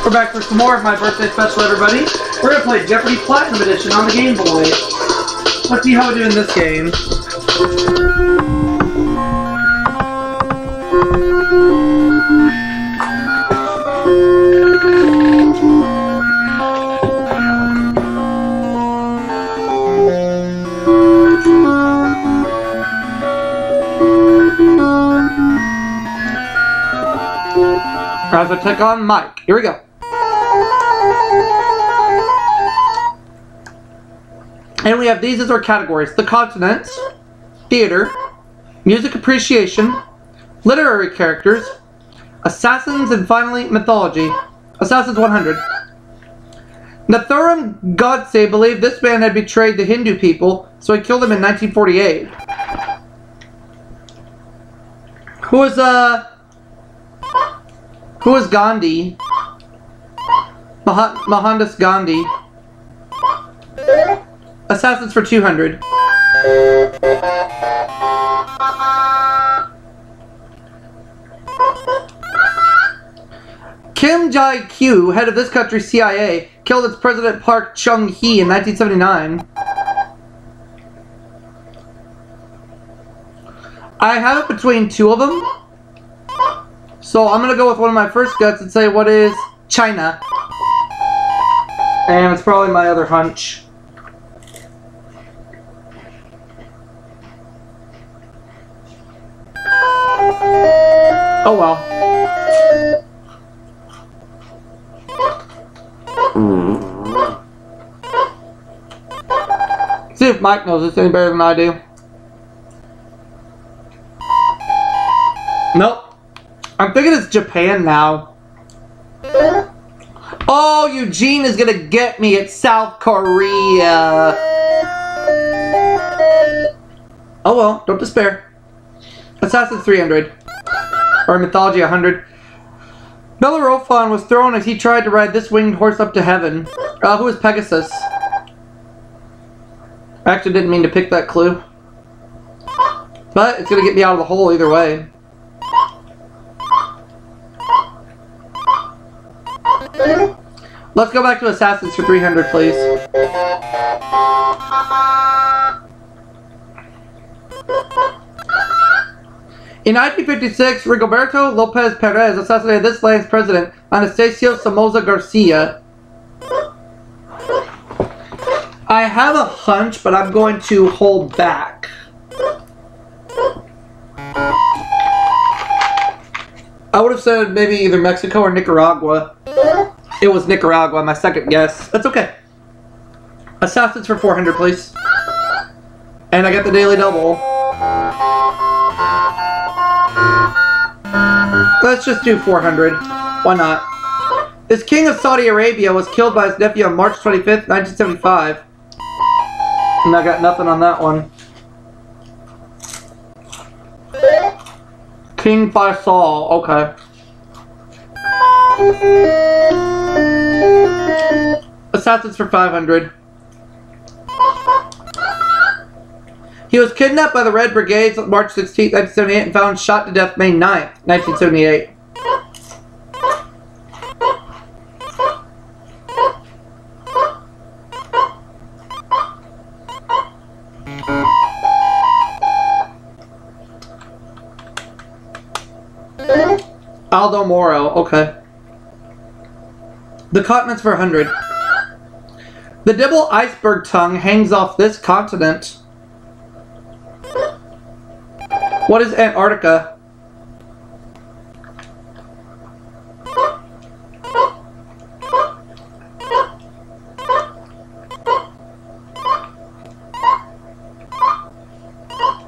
We're back for some more of my birthday special, everybody. We're going to play Jeopardy Platinum Edition on the Game Boy. Let's see how we do in this game. As I take on Mike. Here we go. And we have these as our categories: the continents, theater, music appreciation, literary characters, assassins, and finally mythology. Assassins 100. Nathuram Godse believed this man had betrayed the Hindu people, so he killed him in 1948. Who is Gandhi? Mohandas Gandhi. Assassins for 200. Kim Jae-kyu, head of this country's CIA, killed its President Park Chung-hee in 1979. I have it between two of them, so I'm going to go with one of my first guts and say what is China. And it's probably my other hunch. Oh well. See if Mike knows this any better than I do. Nope. I'm thinking it's Japan now. Oh, Eugene is gonna get me. It's South Korea. Oh well, don't despair. Assassin 300. Or Mythology 100. Bellerophon was thrown as he tried to ride this winged horse up to heaven. Who is Pegasus? I actually didn't mean to pick that clue. But it's gonna get me out of the hole either way. Let's go back to Assassins for 300, please. In 1956, Rigoberto Lopez Perez assassinated this land's president, Anastasio Somoza Garcia. I have a hunch, but I'm going to hold back. I would have said maybe either Mexico or Nicaragua. It was Nicaragua, my second guess. That's okay. Assassins for 400, please. And I get the daily double. Let's just do 400. Why not? This king of Saudi Arabia was killed by his nephew on March 25th, 1975. And I got nothing on that one. King Faisal. Okay. Assassins for 500. He was kidnapped by the Red Brigades on March 16, 1978 and found shot to death May 9th, 1978. Aldo Moro, okay. The continents for 100. The Dibble iceberg tongue hangs off this continent. What is Antarctica?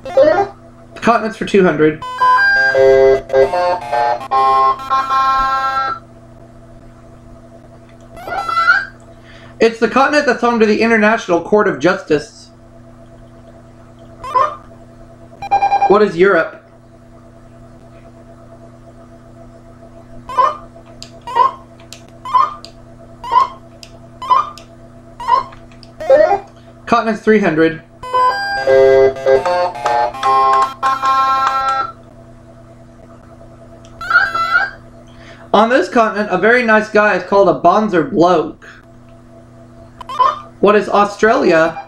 The continents for 200. It's the continent that's home to the International Court of Justice. What is Europe? Continent's 300. On this continent, a very nice guy is called a bonzer bloke. What is Australia?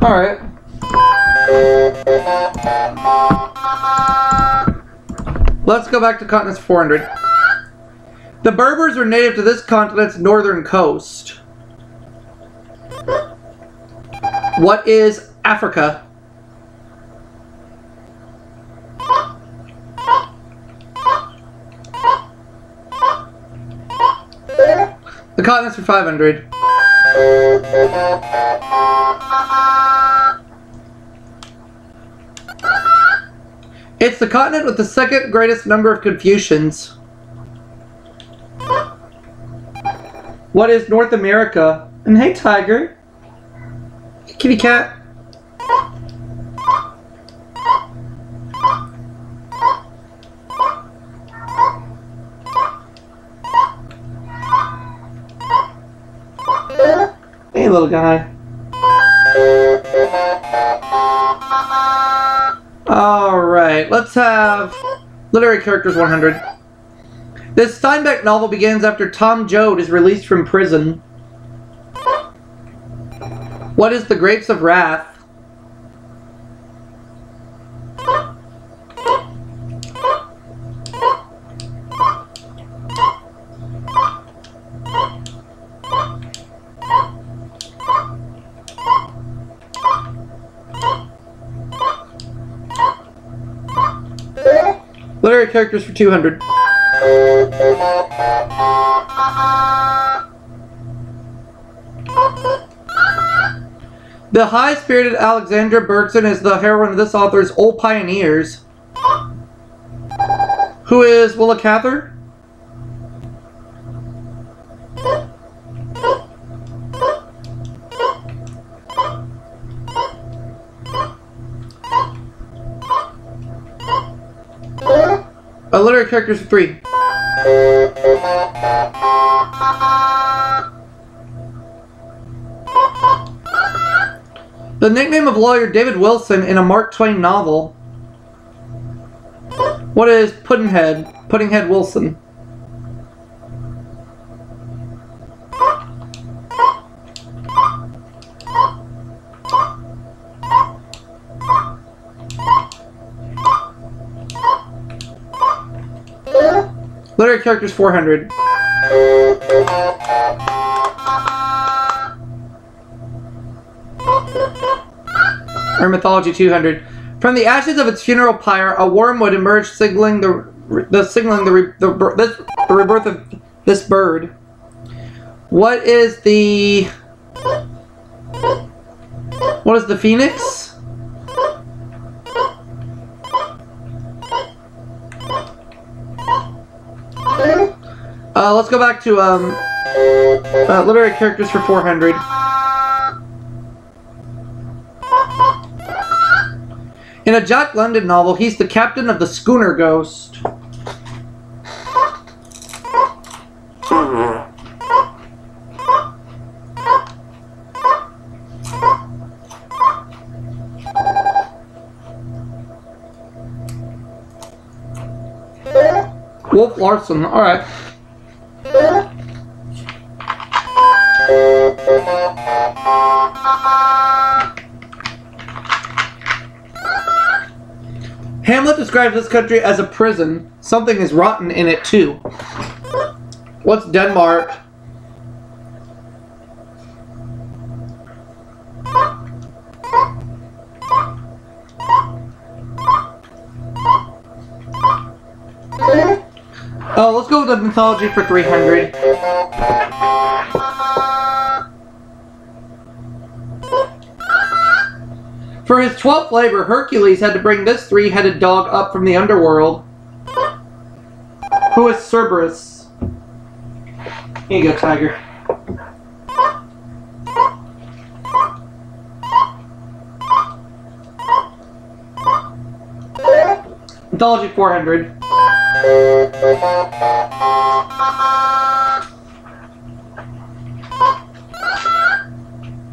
Alright. Let's go back to continents 400. The Berbers are native to this continent's northern coast. What is Africa? The continents for 500. It's the continent with the second greatest number of Confucians. What is North America? And hey, Tiger. Kitty cat. Hey, little guy. Alright, let's have literary characters 100. This Steinbeck novel begins after Tom Joad is released from prison. What is The Grapes of Wrath? Literary characters for 200. The high-spirited Alexandra Bergson is the heroine of this author's Old Pioneers. Who is Willa Cather? Literary characters for 3. The nickname of lawyer David Wilson in a Mark Twain novel. What is Puddinghead? Puddinghead Wilson. Literary characters 400. Or mythology 200. From the ashes of its funeral pyre, a worm would emerge, signaling the rebirth of this bird. What is the phoenix? Let's go back to literary characters for 400. In a Jack London novel, he's the captain of the schooner Ghost. Wolf Larson, alright. Hamlet describes this country as a prison. Something is rotten in it too. What's Denmark? Oh, let's go with the mythology for 300. For his 12th labor, Hercules had to bring this three-headed dog up from the underworld. Who is Cerberus? Here you go, Tiger. Mythology 400.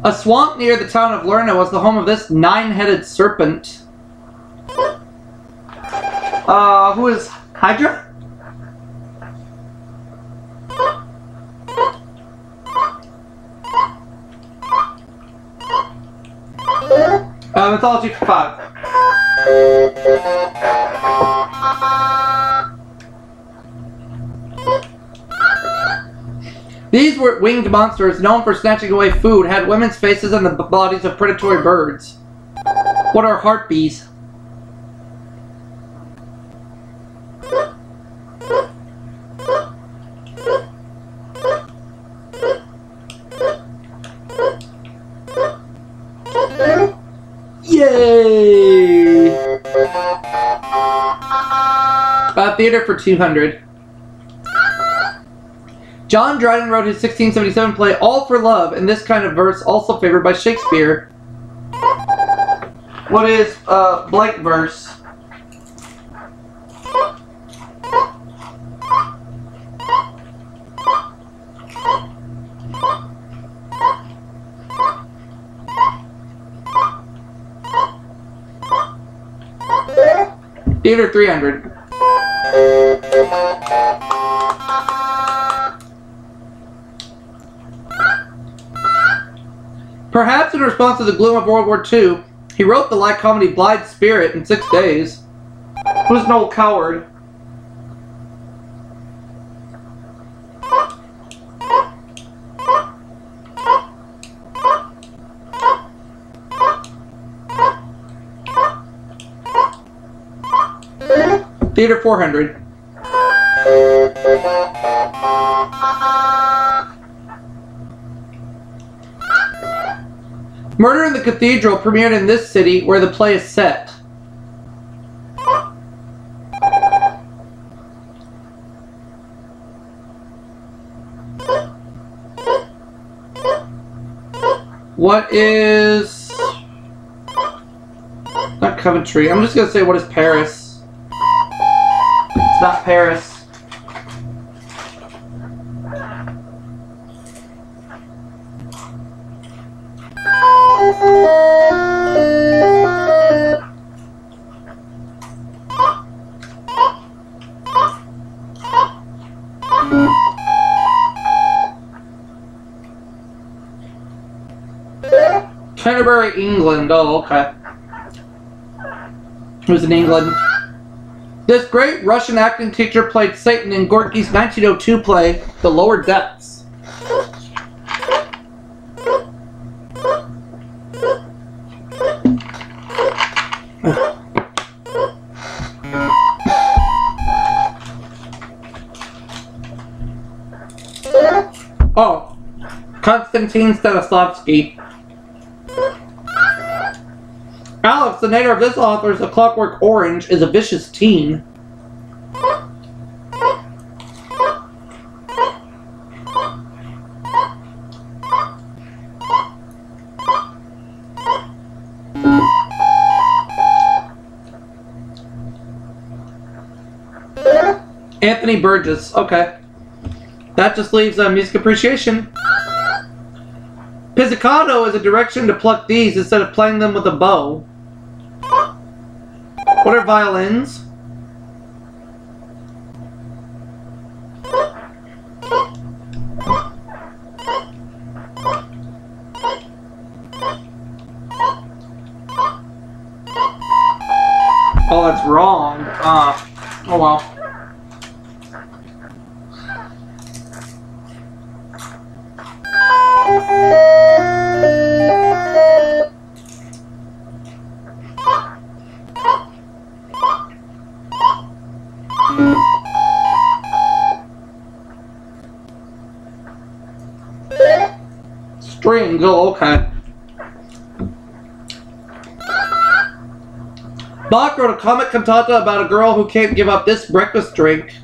A swamp near the town of Lerna was the home of this nine-headed serpent. Who is Hydra? Mythology for 5. These were winged monsters known for snatching away food, had women's faces and the bodies of predatory birds. What are harpies? Yay! Theater for 200. John Dryden wrote his 1677 play All for Love in this kind of verse, also favored by Shakespeare. What is blank verse? Theater 300. Perhaps in response to the gloom of World War II, he wrote the light comedy Blithe Spirit in 6 days. Who's Noel Coward? Theater 400. Murder in the Cathedral premiered in this city where the play is set. What is... not Coventry. I'm just going to say what is Paris. It's not Paris. Canterbury, England. Oh, okay. It was in England. This great Russian acting teacher played Satan in Gorky's 1902 play, The Lower Depths. Oh, Konstantin Stanislavski. Alex, the narrator of this author's A Clockwork Orange, is a vicious teen. Anthony Burgess. Okay. That just leaves music appreciation. Pizzicato is a direction to pluck these instead of playing them with a bow. What are violins? Oh, that's wrong. Oh well. Strings, oh, okay. Bach wrote a comic cantata about a girl who can't give up this breakfast drink.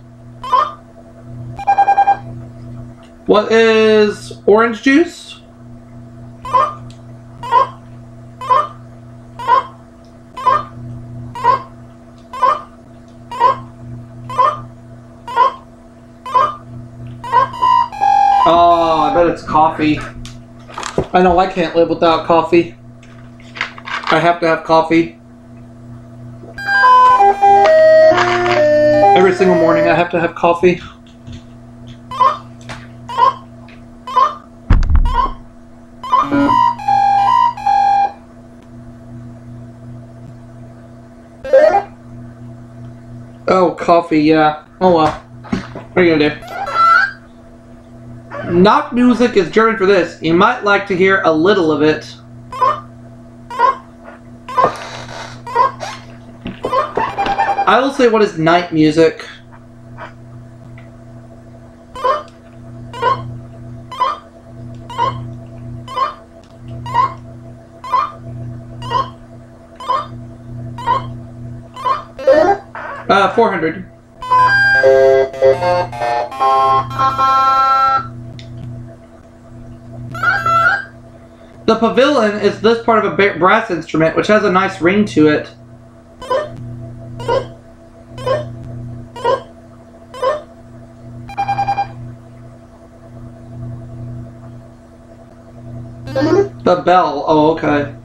What is orange juice? Oh, I bet it's coffee. I know I can't live without coffee. I have to have coffee. Every single morning I have to have coffee. Oh, coffee, yeah. Oh well. What are you gonna do? Knock music is German for this. You might like to hear a little of it. I will say, what is night music? $400. The pavilion is this part of a brass instrument, which has a nice ring to it. The bell. Oh, okay.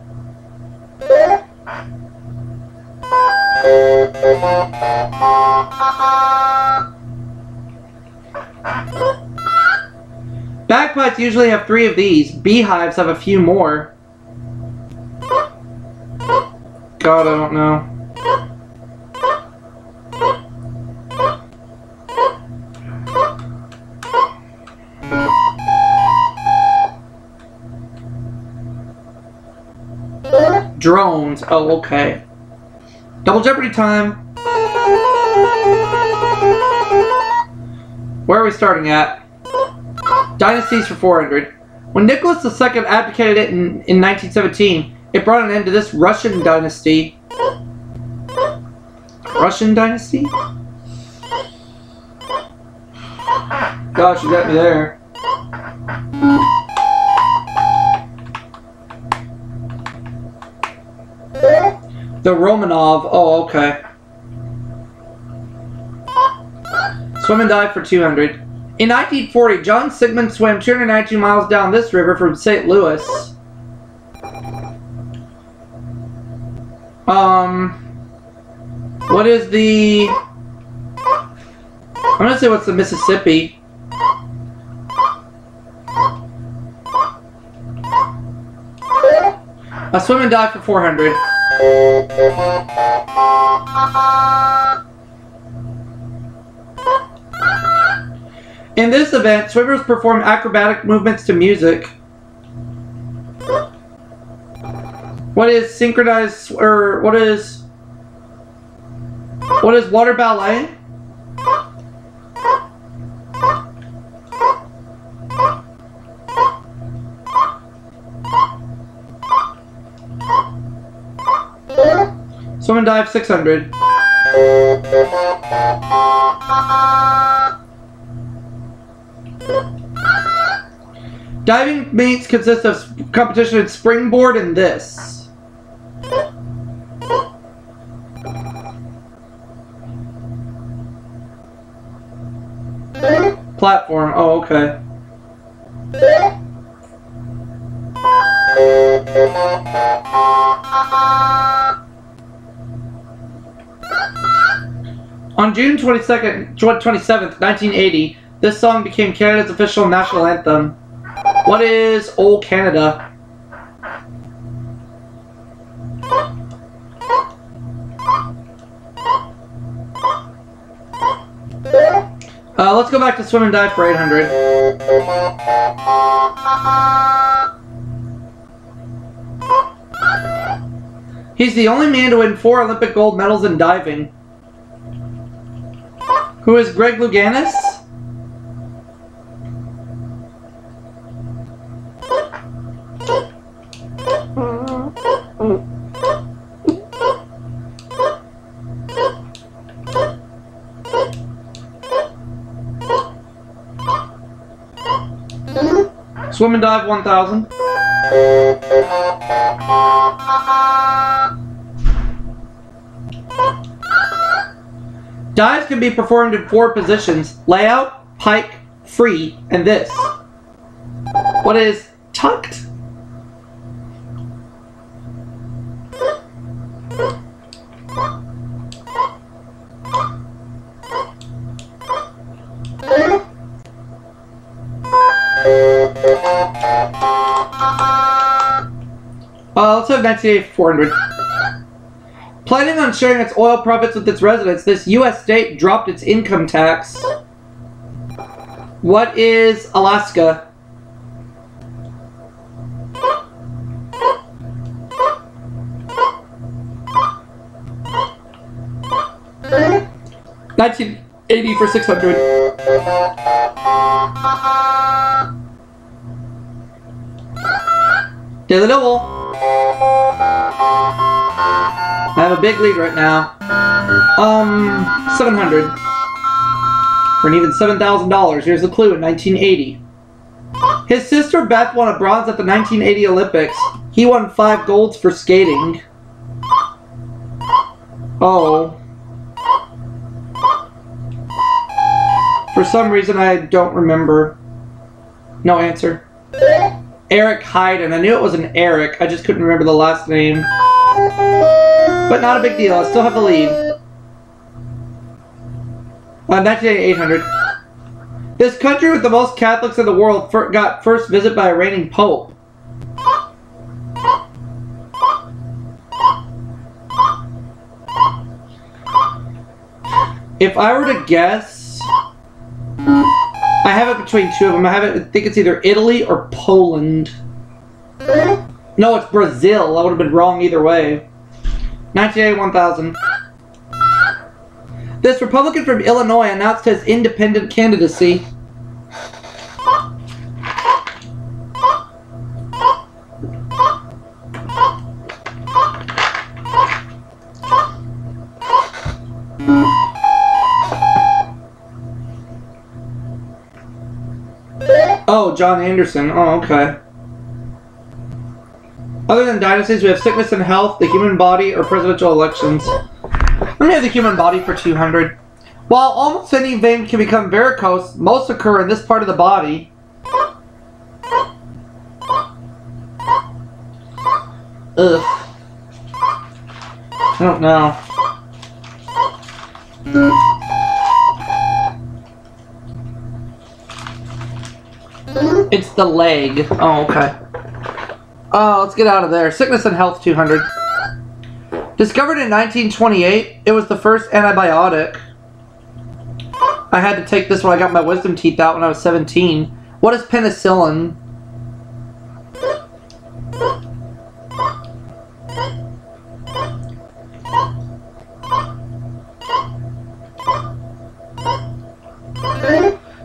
Bagpipes usually have 3 of these. Beehives have a few more. God, I don't know. Drones. Oh, okay. Double Jeopardy time. Where are we starting at? Dynasties for 400. When Nicholas II abdicated it in 1917, it brought an end to this Russian dynasty. Russian dynasty? Gosh, you got me there. The Romanov. Oh, okay. Swim and dive for 200. In 1940, John Sigmund swam 292 miles down this river from St. Louis. What is the... I'm gonna say what's the Mississippi. A swim and dive for 400. In this event, swimmers perform acrobatic movements to music. What is synchronized, or what is water ballet? Swim and dive 600. Diving meets consist of competition in springboard and this. Platform. Oh, okay. On June 27th, 1980, this song became Canada's official national anthem. What is Old Canada? Let's go back to swim and dive for 800. He's the only man to win 4 Olympic gold medals in diving. Who is Greg Louganis? Swim and dive 1,000. Dives can be performed in 4 positions: layout, pike, free, and this. What is tucked? Let's have 1980 for 400. Planning on sharing its oil profits with its residents, this U.S. state dropped its income tax. What is Alaska? $19.80 for 600. Daily double. I have a big lead right now. 700. For an even $7,000. Here's the clue in 1980. His sister Beth won a bronze at the 1980 Olympics. He won 5 golds for skating. Oh. For some reason I don't remember. No answer. Eric Hayden. I knew it was an Eric. I just couldn't remember the last name. But not a big deal. I still have the lead. 800. This country with the most Catholics in the world got first visit by a reigning pope. If I were to guess, I have it between two of them. I think it's either Italy or Poland. No, it's Brazil. I would have been wrong either way. 1980, 1000. This Republican from Illinois announced his independent candidacy. Oh, John Anderson. Oh, okay. Other than dynasties, we have sickness and health, the human body, or presidential elections. Let me have the human body for 200. While almost any vein can become varicose, most occur in this part of the body. Ugh. I don't know. It's the leg. Oh, okay. Let's get out of there. Sickness and health, 200. Discovered in 1928, it was the first antibiotic. I had to take this when I got my wisdom teeth out when I was 17. What is penicillin?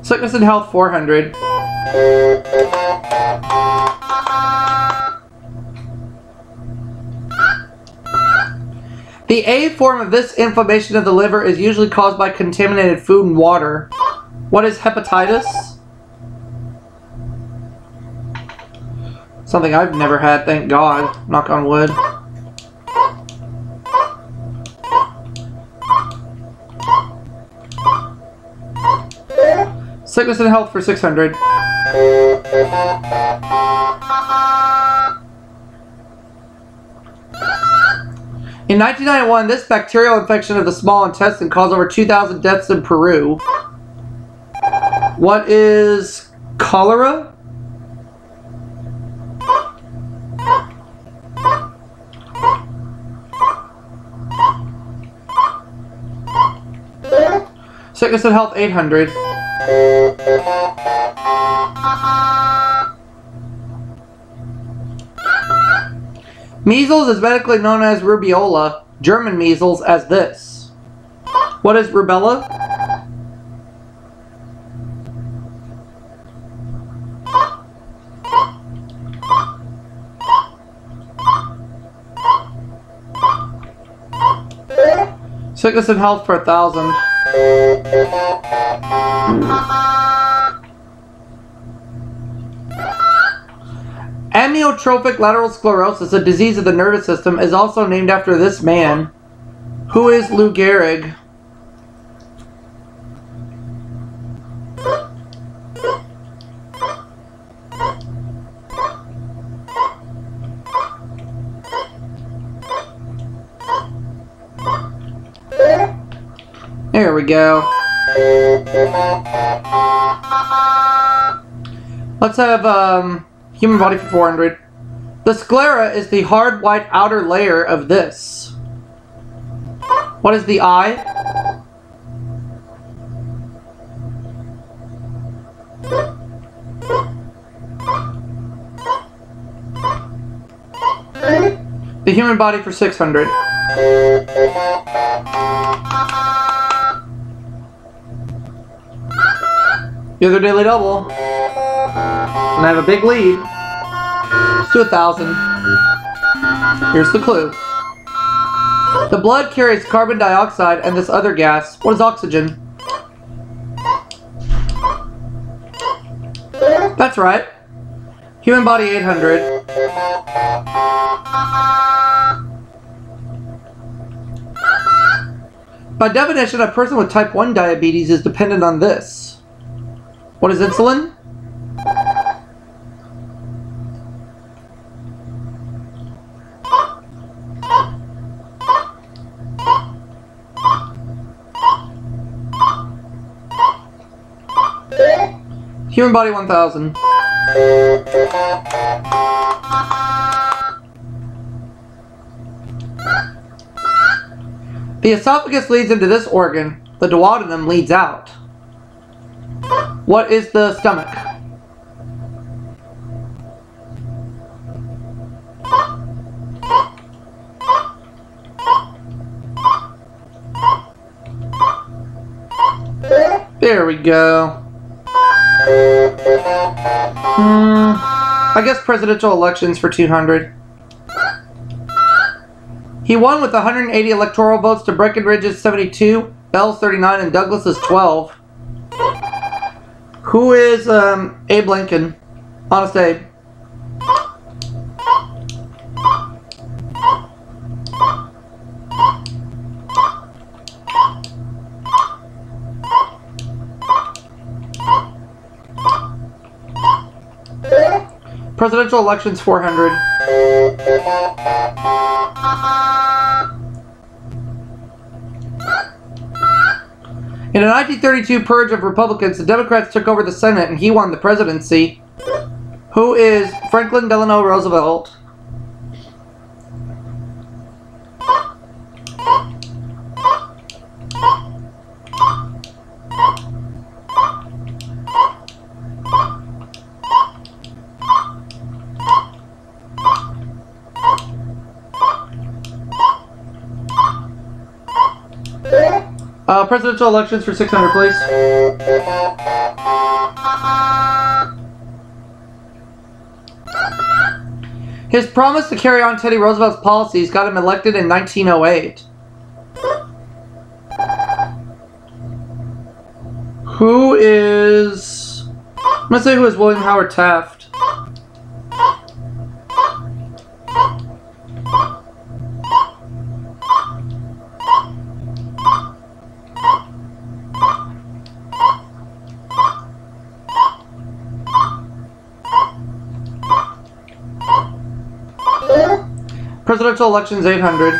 Sickness and health, 400. The A form of this inflammation of the liver is usually caused by contaminated food and water. What is hepatitis? Something I've never had, thank God. Knock on wood. Sickness and health for 600. In 1991, this bacterial infection of the small intestine caused over 2,000 deaths in Peru. What is cholera? Sickness and health, 800. Measles is medically known as rubeola, German measles as this. What is rubella? Sickness and health for 1,000. Amyotrophic lateral sclerosis, a disease of the nervous system, is also named after this man. Who is Lou Gehrig? There we go. Let's have human body for 400. The sclera is the hard white outer layer of this. What is the eye? The human body for 600. The other daily double. And I have a big lead. Let's do 1,000. Here's the clue. The blood carries carbon dioxide and this other gas. What is oxygen? That's right. Human body 800. By definition, a person with type 1 diabetes is dependent on this. What is insulin? Human body 1,000. The esophagus leads into this organ. The duodenum leads out. What is the stomach? There we go. I guess presidential elections for 200. He won with 180 electoral votes to Breckinridge's 72, Bell's 39, and Douglas's 12. Who is Abe Lincoln? Honest Abe. Presidential elections 400. In a 1932 purge of Republicans, the Democrats took over the Senate and he won the presidency. Who is Franklin Delano Roosevelt? Presidential elections for 600, please. His promise to carry on Teddy Roosevelt's policies got him elected in 1908. Who is... I'm going to say who is William Howard Taft. Presidential elections 800.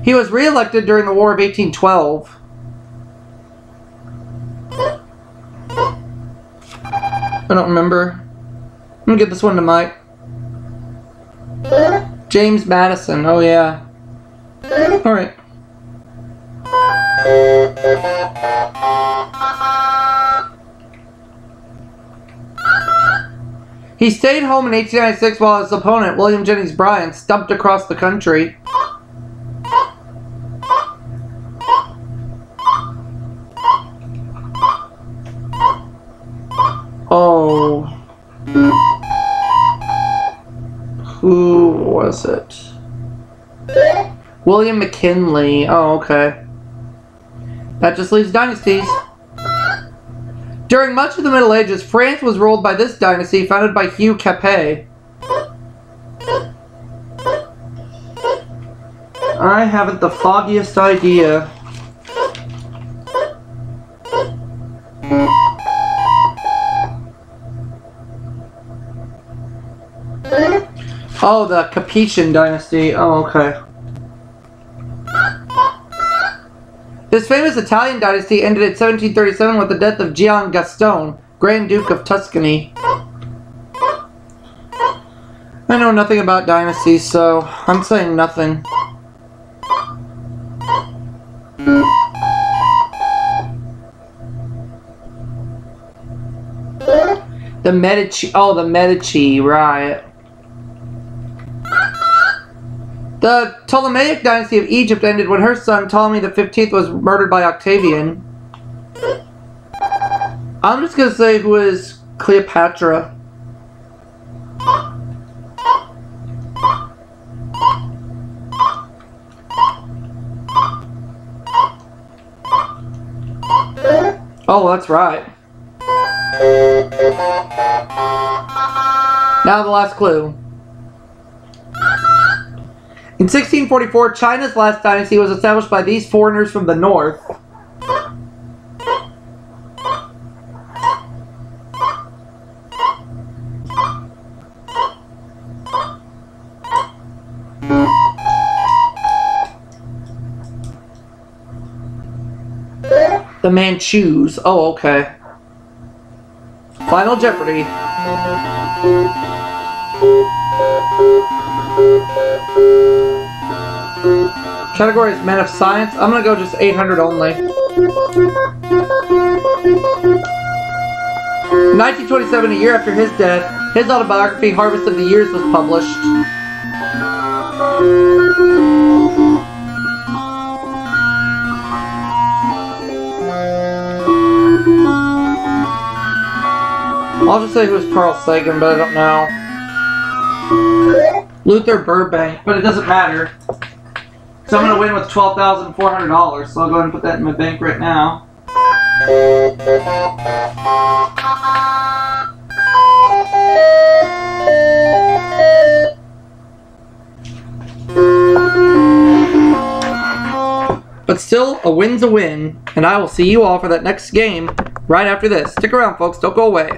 He was re-elected during the War of 1812. I don't remember. I'm gonna get this one to Mike. James Madison. Oh yeah. Alright. He stayed home in 1896 while his opponent, William Jennings Bryan, stumped across the country. Oh. Who was it? William McKinley. Oh, okay. That just leaves dynasties. During much of the Middle Ages, France was ruled by this dynasty founded by Hugh Capet. I haven't the foggiest idea. Oh, the Capetian dynasty. Oh, okay. This famous Italian dynasty ended in 1737 with the death of Gian Gaston, Grand Duke of Tuscany. I know nothing about dynasties, so I'm saying nothing. The Medici. Oh, the Medici, right. The Ptolemaic dynasty of Egypt ended when her son Ptolemy XV was murdered by Octavian. I'm just gonna say who is Cleopatra. Oh, that's right. Now the last clue. In 1644, China's last dynasty was established by these foreigners from the north. The Manchus. Oh, okay. Final Jeopardy. Category is Men of Science. I'm gonna go just 800 only. In 1927, a year after his death, his autobiography, Harvest of the Years, was published. I'll just say it was Carl Sagan, but I don't know. Luther Burbank, but it doesn't matter. So I'm going to win with $12,400, so I'll go ahead and put that in my bank right now. But still, a win's a win, and I will see you all for that next game right after this. Stick around, folks. Don't go away.